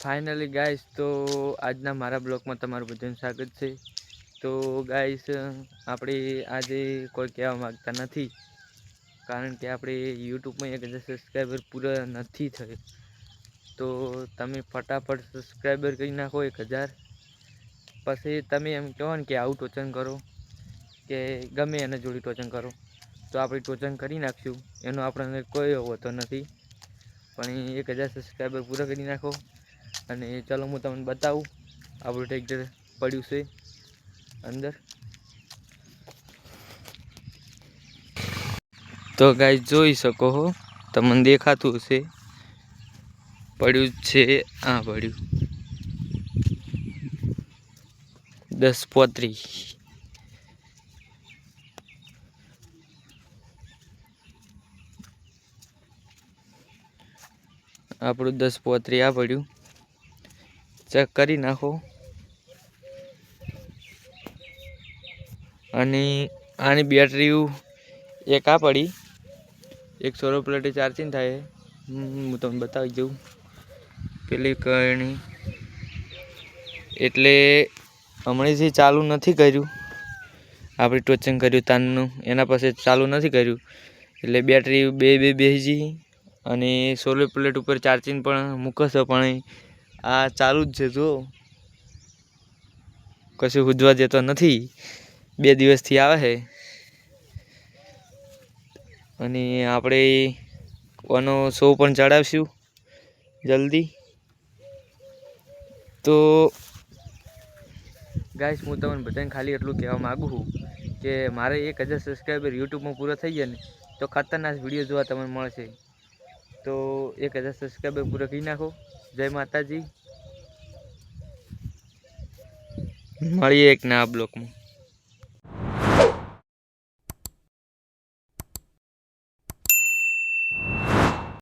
Finally guys, તો આજના મારા બ્લોગમાં તમારું બધાનું સ્વાગત છે. તો ગાઈસ, આપણે આજે કોઈ કહેવા માગતા નથી, કારણ કે આપણે યુટ્યુબમાં 1000 સબસ્ક્રાઈબર પૂરા નથી થયે. તો તમે ફટાફટ સબસ્ક્રાઈબર કરી નાખો 1000. પછી તમે એમ કહો ને કે આવું ટોચન કરો કે ગમે એને જોડી ટોચન કરો, તો આપણે ટોચન કરી નાખશું. એનો આપણને કોઈ હોતો નથી, પણ 1000 સબસ્ક્રાઈબર પૂરા કરી નાખો. અને ચાલો હું તમને બતાવું આપણું ટ્રેક્ટર પડ્યું છે અંદર. તો ગાઈસ જોઈ શકો છો, તમને દેખાતું હશે પડ્યું છે. આ પડ્યું 1035. આપણું 1035 આ પડ્યું. ચેક કરી નાખો. અને આની બેટરી એક આ પડી, એક સોલર પ્લેટ ચાર્જિંગ થાય. હું તમને બતાવી દઉં પેલી કરણી. એટલે હમણાંથી ચાલુ નથી કર્યું, આપણે ટોચન કર્યું તાનનું, એના પાસે ચાલુ નથી કર્યું. એટલે બેટરી બેસી ગઈ. અને સોલર પ્લેટ ઉપર ચાર્જિંગ પણ મૂકશે, પણ આ ચાલુ જ છે. જો કશું ઉજવા જતો નથી, 2 દિવસથી આવે છે. અને આપણે આનો શો પણ ચડાવશું જલ્દી. તો ગાઈસ, હું તમને બધાને ખાલી એટલું કહેવા માગું છું કે મારે 1000 સબસ્ક્રાઈબર યુટ્યુબમાં પૂરા થઈ ગયા ને, તો ખતરનાક વિડીયો જોવા તમને મળશે. તો 1000 સબસ્ક્રાઈબર પૂરા કરી નાખો. જય માતાજી. મળીએ એક નવા બ્લોગમાં.